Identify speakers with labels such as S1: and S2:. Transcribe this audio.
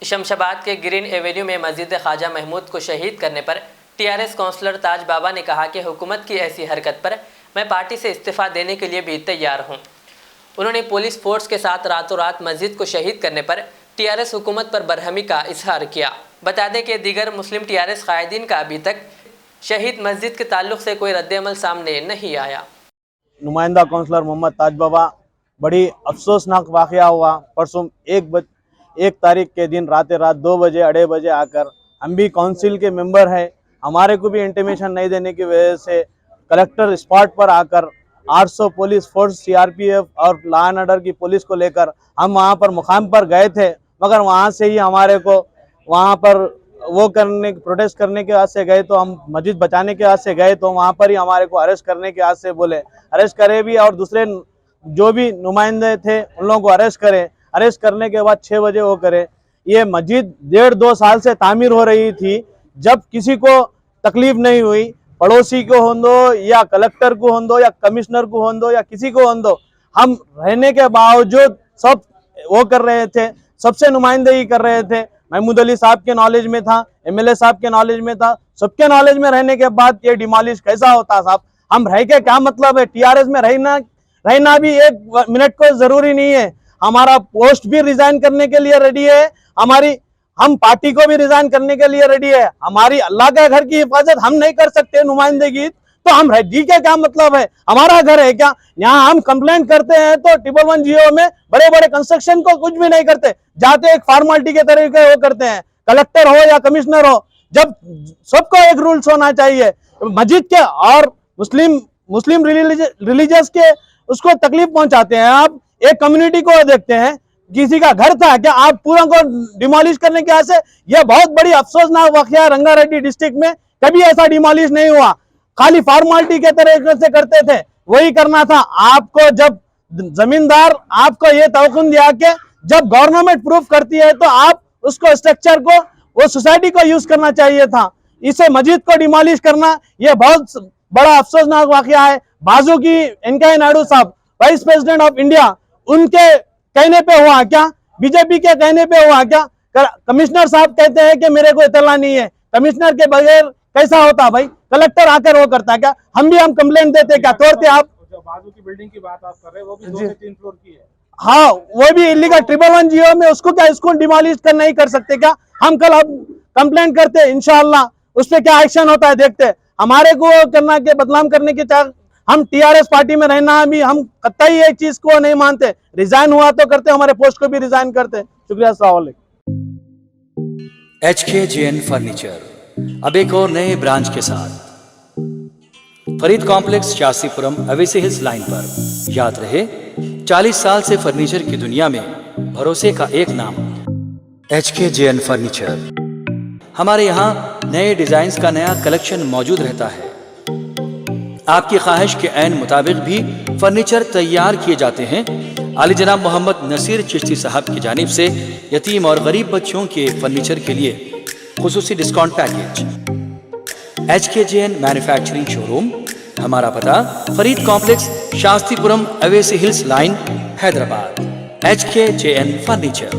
S1: शमशाबाद के green Avenue में मस्जिद ख्वाजा महमूद को शहीद करने पर टीआरएस काउंसलर ताज बाबा ने कहा कि हुकूमत की ऐसी हरकत पर मैं पार्टी से इस्तीफा देने के लिए भी तैयार हूं। उन्होंने पुलिस फोर्स के साथ रातों रात मस्जिद को शहीद करने पर टीआरएस हुकूमत पर बरहमी का इजहार किया। बता दें कि दीगर मुस्लिम टीआरएस कायदीन का अभी तक शहीद मस्जिद के ताल्लुक से कोई रद्द-ए-अमल सामने नहीं आया।
S2: नुमाइंदा काउंसलर मोहम्मद ताज बाबा, बड़ी अफसोसनाक वाक़या हुआ। परसों 1 तारीख के दिन रात 2 बजे 2:30 बजे आकर, हम भी काउंसिल के मेंबर हैं, हमारे को भी इंटीमेशन नहीं देने की वजह से कलेक्टर स्पॉट पर आकर 800 पुलिस फोर्स सीआरपीएफ और लॉ एंड ऑर्डर की पुलिस को लेकर हम वहां पर मुकाम पर गए थे, मगर वहां से ही हमारे को वहां पर वो प्रोटेस्ट करने के बाद से गए तो हम मस्जिद बचाने के बाद से गए तो वहां पर ही हमारे को अरेस्ट करने के बाद से बोले अरेस्ट करे भी और दूसरे जो भी नुमाइंदे थे उन लोगों को अरेस्ट करें। अरेस्ट करने के बाद 6 बजे वो करे। ये मस्जिद 1.5-2 साल से तामीर हो रही थी, जब किसी को तकलीफ नहीं हुई, पड़ोसी को हो दो या कलेक्टर को हो दो या कमिश्नर को हो दो या किसी को हो दो, हम रहने के बावजूद सब वो कर रहे थे, सबसे नुमाइंदगी कर रहे थे। महमूद अली साहब के नॉलेज में था, एमएलए साहब के नॉलेज में था, सबके नॉलेज में रहने के बाद ये डिमोलिश कैसा होता साहब? हम रह के क्या मतलब है? टीआरएस में रहना भी 1 मिनट को जरूरी नहीं है। हमारा पोस्ट भी रिजाइन करने के लिए रेडी है, हम पार्टी को भी रिजाइन करने के लिए रेडी है। हमारी अल्लाह के घर की हिफाजत हम नहीं कर सकते नुमाइंदगी, तो हम जी के क्या मतलब है? हमारा घर है क्या? यहाँ हम कंप्लेंट करते हैं तो 111 जियो में बड़े बड़े कंस्ट्रक्शन को कुछ भी नहीं करते, जाते एक फॉर्मेलिटी के तरीके वो करते हैं। कलेक्टर हो या कमिश्नर हो, जब सबको एक रूल्स होना चाहिए। मस्जिद के और मुस्लिम रिलीजियस के उसको तकलीफ पहुंचाते हैं। आप एक कम्युनिटी को देखते हैं, किसी का घर था क्या आप पूरा को डिमोलिश करने के से? यह बहुत बड़ी अफसोसनाक वाकया रंगारेड्डी डिस्ट्रिक्ट में, कभी ऐसा डिमोलिश नहीं हुआ। खाली फॉर्मेलिटी के तरीके से करते थे, वही करना था आपको। जब जमींदार आपको ये तवक्कुन दिया कि जब गवर्नमेंट प्रूफ करती है तो आप उसको स्ट्रक्चर को वो सोसाइटी को यूज करना चाहिए था। इसे मस्जिद को डिमोलिश करना यह बहुत बड़ा अफसोसनाक वाकया है। बाजू की वेंकैया नायडू साहब, वाइस प्रेसिडेंट ऑफ इंडिया, उनके कहने पे हुआ क्या? बीजेपी के कहने पे हुआ क्या? कमिश्नर साहब कहते हैं कि मेरे को इतला नहीं है। कमिश्नर के बगैर कैसा होता भाई? कलेक्टर आकर वो करता क्या? हम कंप्लेंट देते क्या? तोड़ते आप?
S3: बाजू की बिल्डिंग की बात आप कर रहे हैं, वो भी 2 से 3 फ्लोर की है।
S2: हाँ, वो भी इलीगल 111 जियो में, उसको क्या इसको डिमोलिश कर नहीं कर सकते क्या? हम कल कंप्लेंट करते, इंशाअल्लाह उस पर क्या एक्शन होता है देखते। हमारे को करना के बदनाम करने के हम टीआरएस पार्टी में रहना भी हम कतई एक चीज को नहीं मानते। रिजाइन हुआ तो करते, हमारे पोस्ट को भी रिजाइन करते। शुक्रिया। अस्सलाम वालेकुम।
S4: HKJN फर्नीचर अब एक और नए ब्रांच के साथ Farid Complex, Shastripuram, Owaisi Hills line पर। याद रहे, 40 साल से फर्नीचर की दुनिया में भरोसे का एक नाम HKJN फर्नीचर। हमारे यहाँ नए डिजाइन का नया कलेक्शन मौजूद रहता है। आपकी ख्वाहिश के ऐन मुताबिक भी फर्नीचर तैयार किए जाते हैं। आली जनाब मोहम्मद नसीर चिश्ती साहब की जानिब से यतीम और गरीब बच्चों के फर्नीचर के लिए खुसूसी discount package. HKJN manufacturing showroom, हमारा पता Farid Complex, Shastripuram, Owaisi Hills Line, Hyderabad. HKJN furniture.